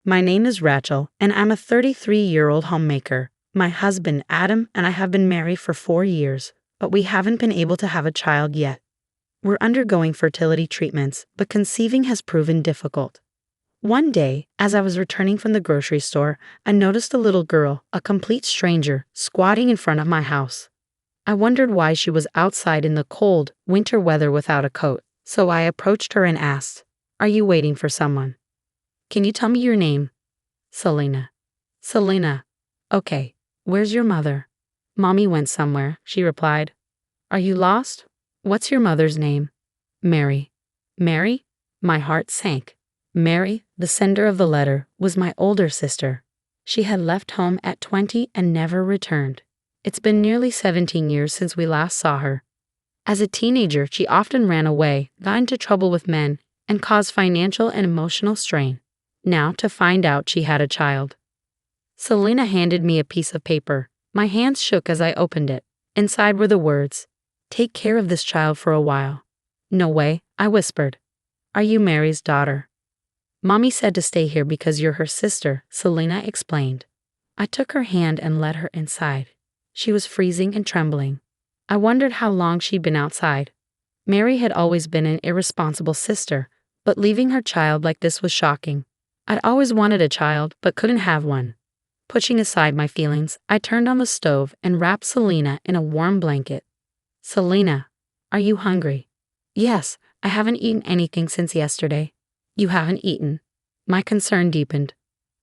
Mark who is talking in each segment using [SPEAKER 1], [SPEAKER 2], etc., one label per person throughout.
[SPEAKER 1] My name is Rachel, and I'm a 33-year-old homemaker. My husband, Adam, and I have been married for 4 years, but we haven't been able to have a child yet. We're undergoing fertility treatments, but conceiving has proven difficult. One day, as I was returning from the grocery store, I noticed a little girl, a complete stranger, squatting in front of my house. I wondered why she was outside in the cold, winter weather without a coat, so I approached her and asked, "Are you waiting for someone? Can you tell me your name?" "Selena." "Selena. Okay. Where's your mother?" "Mommy went somewhere," she replied. "Are you lost? What's your mother's name?" "Mary." "Mary?" My heart sank. Mary, the sender of the letter, was my older sister. She had left home at 20 and never returned. It's been nearly 17 years since we last saw her. As a teenager, she often ran away, got into trouble with men, and caused financial and emotional strain. Now to find out she had a child. Selena handed me a piece of paper. My hands shook as I opened it. Inside were the words, "Take care of this child for a while." "No way," I whispered. "Are you Mary's daughter?" "Mommy said to stay here because you're her sister," Selena explained. I took her hand and led her inside. She was freezing and trembling. I wondered how long she'd been outside. Mary had always been an irresponsible sister, but leaving her child like this was shocking. I'd always wanted a child, but couldn't have one. Pushing aside my feelings, I turned on the stove and wrapped Selena in a warm blanket. "Selena, are you hungry?" "Yes, I haven't eaten anything since yesterday." "You haven't eaten?" My concern deepened.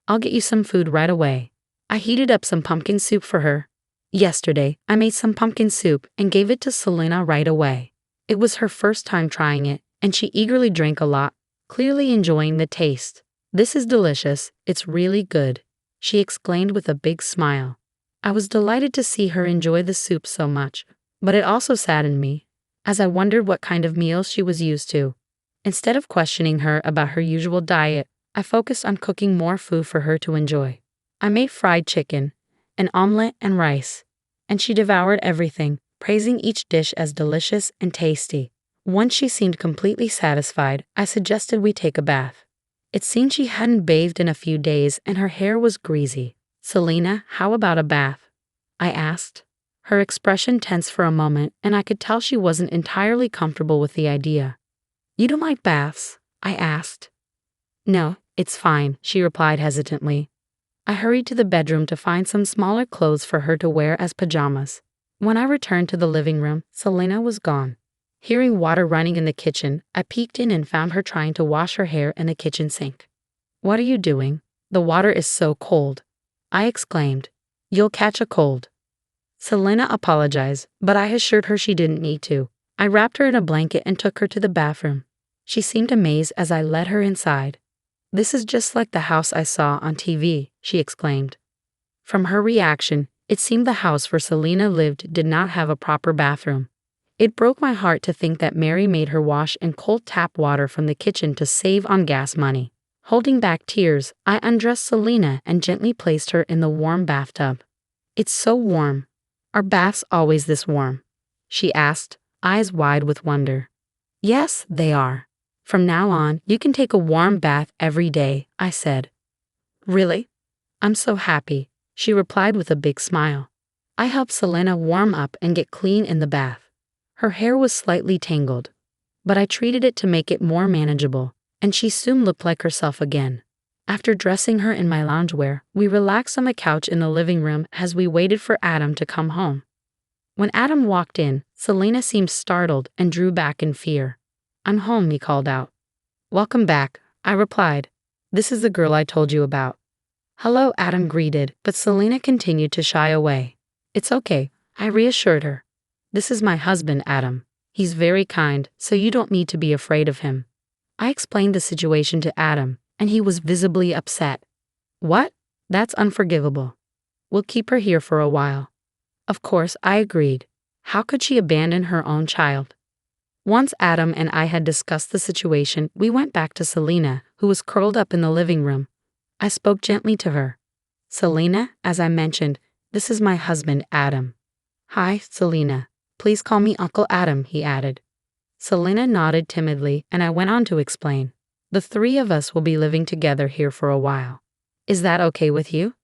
[SPEAKER 1] "I'll get you some food right away." I heated up some pumpkin soup for her. Yesterday, I made some pumpkin soup and gave it to Selena right away. It was her first time trying it, and she eagerly drank a lot, clearly enjoying the taste. "This is delicious, it's really good," she exclaimed with a big smile. I was delighted to see her enjoy the soup so much, but it also saddened me, as I wondered what kind of meals she was used to. Instead of questioning her about her usual diet, I focused on cooking more food for her to enjoy. I made fried chicken, an omelet, and rice, and she devoured everything, praising each dish as delicious and tasty. Once she seemed completely satisfied, I suggested we take a bath. It seemed she hadn't bathed in a few days and her hair was greasy. "Selena, how about a bath?" I asked. Her expression tensed for a moment, and I could tell she wasn't entirely comfortable with the idea. "You don't like baths?" I asked. "No, it's fine," she replied hesitantly. I hurried to the bedroom to find some smaller clothes for her to wear as pajamas. When I returned to the living room, Selena was gone. Hearing water running in the kitchen, I peeked in and found her trying to wash her hair in the kitchen sink. "What are you doing? The water is so cold," I exclaimed. "You'll catch a cold." Selena apologized, but I assured her she didn't need to. I wrapped her in a blanket and took her to the bathroom. She seemed amazed as I led her inside. "This is just like the house I saw on TV," she exclaimed. From her reaction, it seemed the house where Selena lived did not have a proper bathroom. It broke my heart to think that Mary made her wash in cold tap water from the kitchen to save on gas money. Holding back tears, I undressed Selena and gently placed her in the warm bathtub. "It's so warm. Are baths always this warm?" she asked, eyes wide with wonder. "Yes, they are. From now on, you can take a warm bath every day," I said. "Really? I'm so happy," she replied with a big smile. I helped Selena warm up and get clean in the bath. Her hair was slightly tangled, but I treated it to make it more manageable, and she soon looked like herself again. After dressing her in my loungewear, we relaxed on the couch in the living room as we waited for Adam to come home. When Adam walked in, Selena seemed startled and drew back in fear. "I'm home," he called out. "Welcome back," I replied. "This is the girl I told you about." "Hello," Adam greeted, but Selena continued to shy away. "It's okay," I reassured her. "This is my husband, Adam. He's very kind, so you don't need to be afraid of him." I explained the situation to Adam, and he was visibly upset. "What? That's unforgivable. We'll keep her here for a while." Of course, I agreed. How could she abandon her own child? Once Adam and I had discussed the situation, we went back to Selena, who was curled up in the living room. I spoke gently to her. "Selena, as I mentioned, this is my husband, Adam." "Hi, Selena. Please call me Uncle Adam," he added. Selena nodded timidly, and I went on to explain. "The three of us will be living together here for a while. Is that okay with you?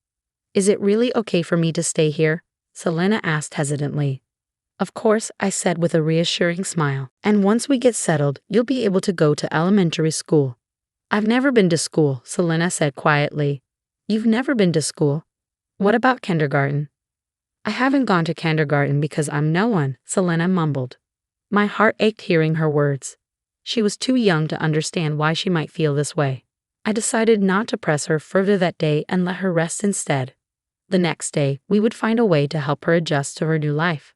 [SPEAKER 1] Is it really okay for me to stay here? Selena asked hesitantly. Of course, I said with a reassuring smile. And once we get settled, you'll be able to go to elementary school. I've never been to school, Selena said quietly. You've never been to school? What about kindergarten? I haven't gone to kindergarten because I'm no one, Selena mumbled. My heart ached hearing her words. She was too young to understand why she might feel this way. I decided not to press her further that day and let her rest instead. The next day, we would find a way to help her adjust to her new life.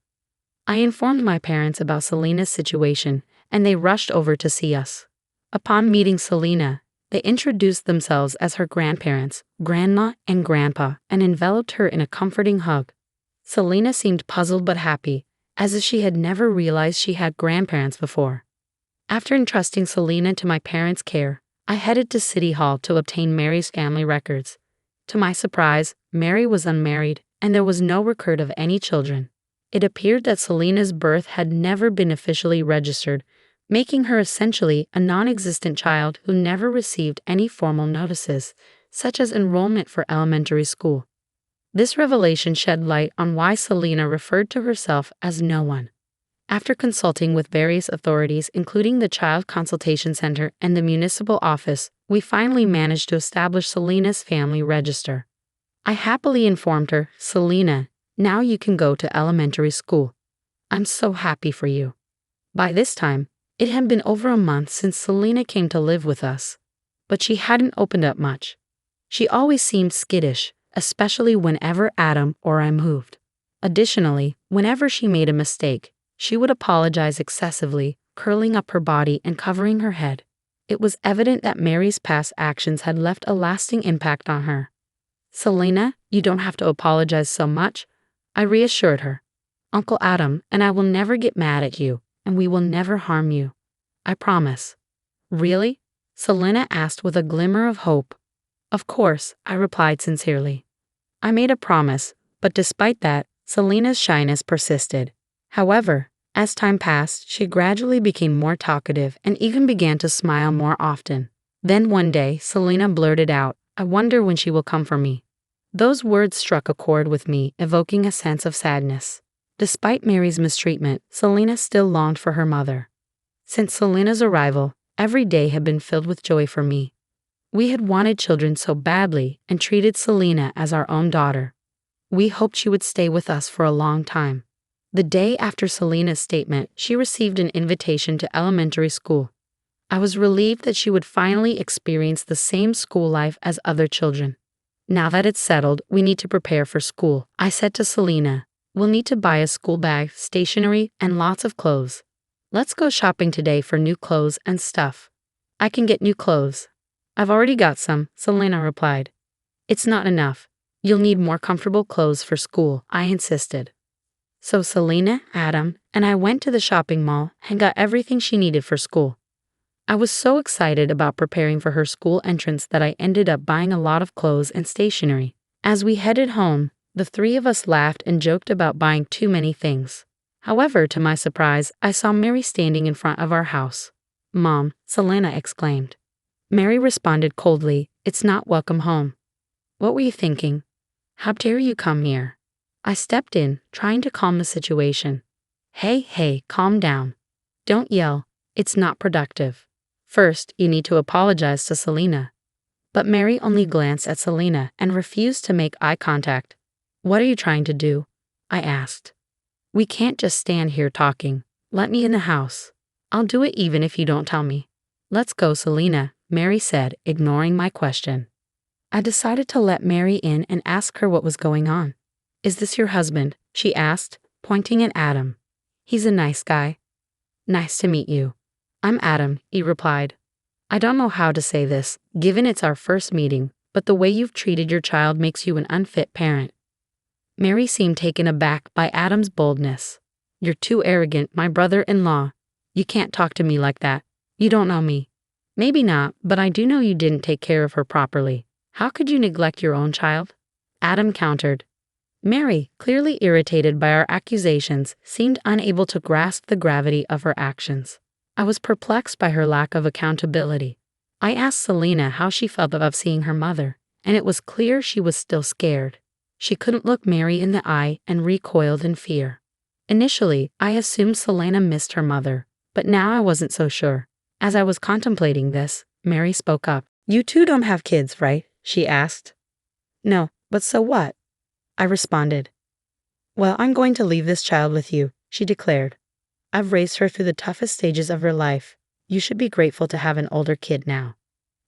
[SPEAKER 1] I informed my parents about Selena's situation, and they rushed over to see us. Upon meeting Selena, they introduced themselves as her grandparents, Grandma and Grandpa, and enveloped her in a comforting hug. Selena seemed puzzled but happy, as if she had never realized she had grandparents before. After entrusting Selena to my parents' care, I headed to City Hall to obtain Mary's family records. To my surprise, Mary was unmarried, and there was no record of any children. It appeared that Selena's birth had never been officially registered, making her essentially a non-existent child who never received any formal notices, such as enrollment for elementary school. This revelation shed light on why Selena referred to herself as no one. After consulting with various authorities, including the Child Consultation Center and the municipal office, we finally managed to establish Selena's family register. I happily informed her, Selena, now you can go to elementary school. I'm so happy for you. By this time, it had been over a month since Selena came to live with us, but she hadn't opened up much. She always seemed skittish, especially whenever Adam or I moved. Additionally, whenever she made a mistake, she would apologize excessively, curling up her body and covering her head. It was evident that Mary's past actions had left a lasting impact on her. Selena, you don't have to apologize so much, I reassured her. Uncle Adam and I will never get mad at you, and we will never harm you. I promise. Really? Selena asked with a glimmer of hope. Of course, I replied sincerely. I made a promise, but despite that, Selena's shyness persisted. However, as time passed, she gradually became more talkative and even began to smile more often. Then one day, Selena blurted out, I wonder when she will come for me. Those words struck a chord with me, evoking a sense of sadness. Despite Mary's mistreatment, Selena still longed for her mother. Since Selena's arrival, every day had been filled with joy for me. We had wanted children so badly and treated Selena as our own daughter. We hoped she would stay with us for a long time. The day after Selena's statement, she received an invitation to elementary school. I was relieved that she would finally experience the same school life as other children. Now that it's settled, we need to prepare for school, I said to Selena. We'll need to buy a school bag, stationery, and lots of clothes. Let's go shopping today for new clothes and stuff. I can get new clothes. I've already got some, Selena replied. It's not enough. You'll need more comfortable clothes for school, I insisted. So Selena, Adam, and I went to the shopping mall and got everything she needed for school. I was so excited about preparing for her school entrance that I ended up buying a lot of clothes and stationery. As we headed home, the three of us laughed and joked about buying too many things. However, to my surprise, I saw Mary standing in front of our house. Mom, Selena exclaimed. Mary responded coldly, It's not welcome home. What were you thinking? How dare you come here? I stepped in, trying to calm the situation. Hey, calm down. Don't yell. It's not productive. First, you need to apologize to Selena. But Mary only glanced at Selena and refused to make eye contact. What are you trying to do? I asked. We can't just stand here talking. Let me in the house. I'll do it even if you don't tell me. Let's go, Selena, Mary said, ignoring my question. I decided to let Mary in and ask her what was going on. Is this your husband? She asked, pointing at Adam. He's a nice guy. Nice to meet you. I'm Adam, he replied. I don't know how to say this, given it's our first meeting, but the way you've treated your child makes you an unfit parent. Mary seemed taken aback by Adam's boldness. You're too arrogant, my brother-in-law. You can't talk to me like that. You don't know me. Maybe not, but I do know you didn't take care of her properly. How could you neglect your own child? Adam countered. Mary, clearly irritated by our accusations, seemed unable to grasp the gravity of her actions. I was perplexed by her lack of accountability. I asked Selena how she felt about seeing her mother, and it was clear she was still scared. She couldn't look Mary in the eye and recoiled in fear. Initially, I assumed Selena missed her mother, but now I wasn't so sure. As I was contemplating this, Mary spoke up. "You two don't have kids, right?" she asked. "No, but so what?" I responded. "Well, I'm going to leave this child with you," she declared. "I've raised her through the toughest stages of her life. You should be grateful to have an older kid now."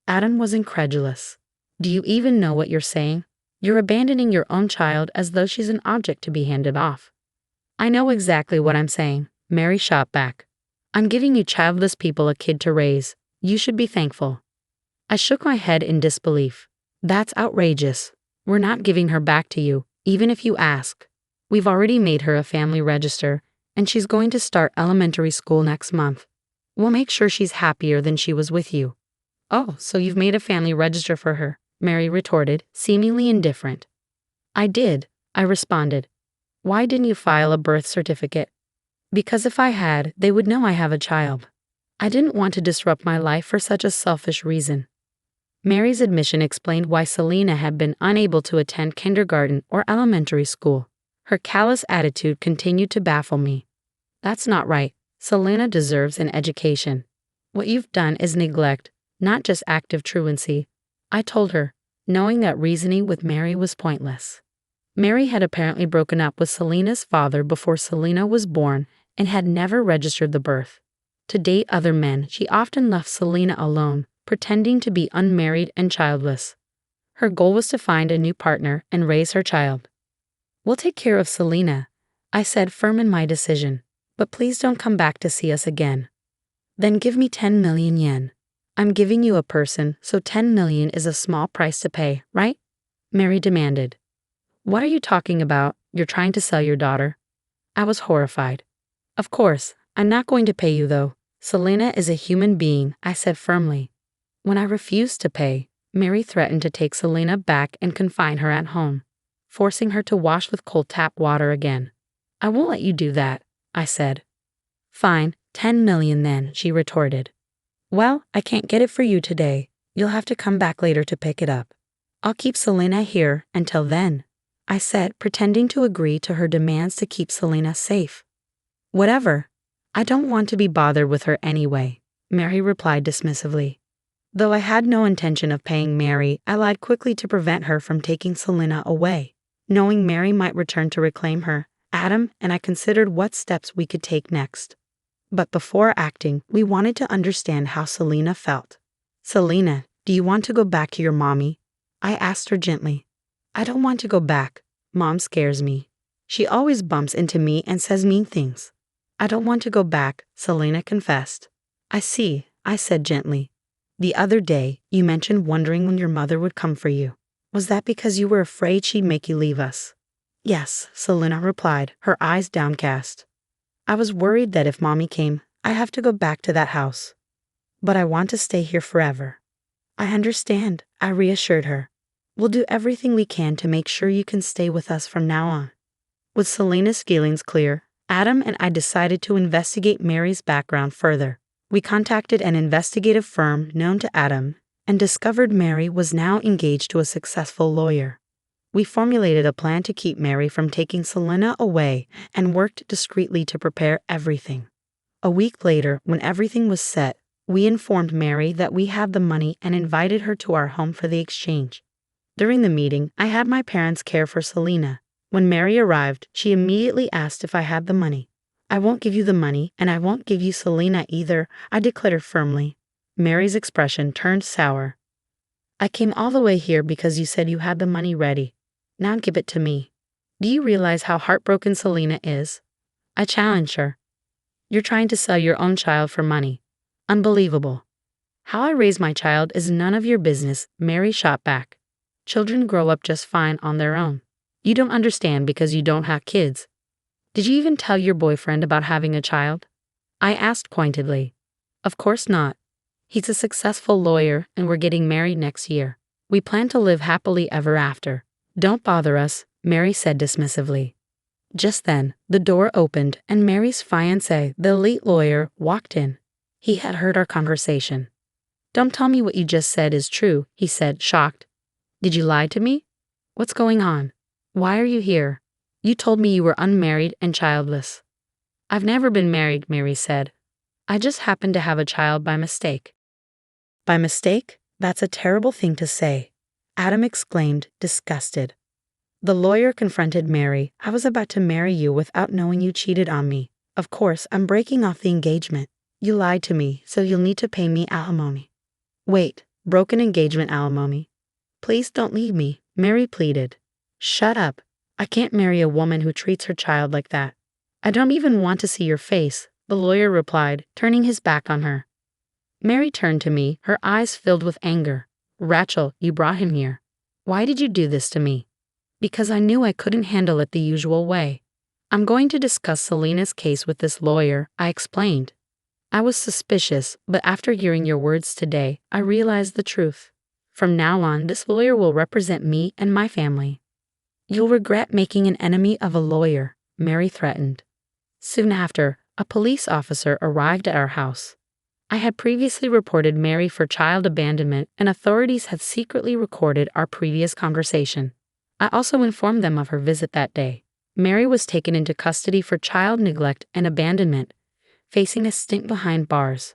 [SPEAKER 1] Adam was incredulous. "Do you even know what you're saying? You're abandoning your own child as though she's an object to be handed off." "I know exactly what I'm saying," Mary shot back. "I'm giving you childless people a kid to raise. You should be thankful." I shook my head in disbelief. "That's outrageous. We're not giving her back to you, even if you ask. We've already made her a family register, and she's going to start elementary school next month. We'll make sure she's happier than she was with you." "Oh, so you've made a family register for her," Mary retorted, seemingly indifferent. "I did," I responded. "Why didn't you file a birth certificate?" "Because if I had, they would know I have a child. I didn't want to disrupt my life for such a selfish reason." Mary's admission explained why Selena had been unable to attend kindergarten or elementary school. Her callous attitude continued to baffle me. "That's not right. Selena deserves an education. What you've done is neglect, not just active truancy," I told her, knowing that reasoning with Mary was pointless. Mary had apparently broken up with Selena's father before Selena was born and had never registered the birth. To date other men, she often left Selena alone, pretending to be unmarried and childless. Her goal was to find a new partner and raise her child. "We'll take care of Selena," I said, firm in my decision, "but please don't come back to see us again." "Then give me 10 million yen. I'm giving you a person, so 10 million is a small price to pay, right?" Mary demanded. "What are you talking about? You're trying to sell your daughter?" I was horrified. "Of course, I'm not going to pay you though. Selena is a human being," I said firmly. When I refused to pay, Mary threatened to take Selena back and confine her at home, forcing her to wash with cold tap water again. "I won't let you do that," I said. "Fine, 10 million then," she retorted. "Well, I can't get it for you today. You'll have to come back later to pick it up. I'll keep Selena here until then," I said, pretending to agree to her demands to keep Selena safe. "Whatever. I don't want to be bothered with her anyway," Mary replied dismissively. Though I had no intention of paying Mary, I lied quickly to prevent her from taking Selena away. Knowing Mary might return to reclaim her, Adam and I considered what steps we could take next. But before acting, we wanted to understand how Selena felt. "Selena, do you want to go back to your mommy?" I asked her gently. "I don't want to go back. Mom scares me. She always bumps into me and says mean things." "I don't want to go back," Selena confessed. "I see," I said gently. "The other day, you mentioned wondering when your mother would come for you. Was that because you were afraid she'd make you leave us?" "Yes," Selena replied, her eyes downcast. "I was worried that if Mommy came, I'd have to go back to that house. But I want to stay here forever." "I understand," I reassured her. "We'll do everything we can to make sure you can stay with us from now on." With Selena's feelings clear, Adam and I decided to investigate Mary's background further. We contacted an investigative firm known to Adam and discovered Mary was now engaged to a successful lawyer. We formulated a plan to keep Mary from taking Selena away and worked discreetly to prepare everything. A week later, when everything was set, we informed Mary that we had the money and invited her to our home for the exchange. During the meeting, I had my parents care for Selena. When Mary arrived, she immediately asked if I had the money. "I won't give you the money, and I won't give you Selena either," I declared firmly. Mary's expression turned sour. "I came all the way here because you said you had the money ready. Now give it to me. Do you realize how heartbroken Selena is?" I challenged her. "You're trying to sell your own child for money. Unbelievable." "How I raise my child is none of your business," Mary shot back. "Children grow up just fine on their own. You don't understand because you don't have kids. Did you even tell your boyfriend about having a child?" I asked pointedly. "Of course not. He's a successful lawyer and we're getting married next year. We plan to live happily ever after. Don't bother us," Mary said dismissively. Just then, the door opened and Mary's fiancé, the elite lawyer, walked in. He had heard our conversation. "Don't tell me what you just said is true," he said, shocked. Did you lie to me? What's going on? Why are you here? You told me you were unmarried and childless. I've never been married, Mary said. I just happened to have a child by mistake. By mistake? That's a terrible thing to say, Adam exclaimed, disgusted. The lawyer confronted Mary. I was about to marry you without knowing you cheated on me. Of course, I'm breaking off the engagement. You lied to me, so you'll need to pay me alimony. Wait, broken engagement alimony? Please don't leave me, Mary pleaded. Shut up. I can't marry a woman who treats her child like that. I don't even want to see your face, the lawyer replied, turning his back on her. Mary turned to me, her eyes filled with anger. Rachel, you brought him here. Why did you do this to me? Because I knew I couldn't handle it the usual way. I'm going to discuss Selena's case with this lawyer, I explained. I was suspicious, but after hearing your words today, I realized the truth. From now on, this lawyer will represent me and my family. You'll regret making an enemy of a lawyer, Mary threatened. Soon after, a police officer arrived at our house. I had previously reported Mary for child abandonment, and authorities had secretly recorded our previous conversation. I also informed them of her visit that day. Mary was taken into custody for child neglect and abandonment, facing a stint behind bars.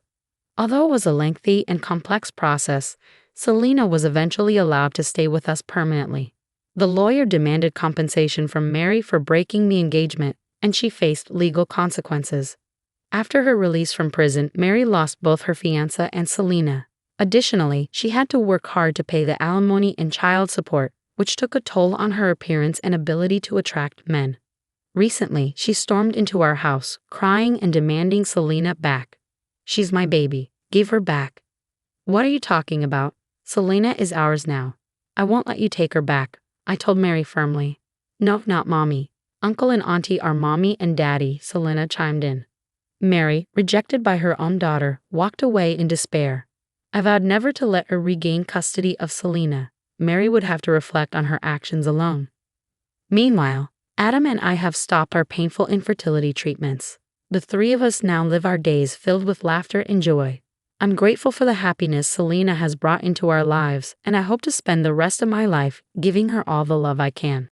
[SPEAKER 1] Although it was a lengthy and complex process, Selena was eventually allowed to stay with us permanently. The lawyer demanded compensation from Mary for breaking the engagement, and she faced legal consequences. After her release from prison, Mary lost both her fiancé and Selena. Additionally, she had to work hard to pay the alimony and child support, which took a toll on her appearance and ability to attract men. Recently, she stormed into our house, crying and demanding Selena back. She's my baby. Give her back. What are you talking about? Selena is ours now. I won't let you take her back, I told Mary firmly. No, not mommy. Uncle and auntie are mommy and daddy, Selena chimed in. Mary, rejected by her own daughter, walked away in despair. I vowed never to let her regain custody of Selena. Mary would have to reflect on her actions alone. Meanwhile, Adam and I have stopped our painful infertility treatments. The three of us now live our days filled with laughter and joy. I'm grateful for the happiness Selena has brought into our lives, and I hope to spend the rest of my life giving her all the love I can.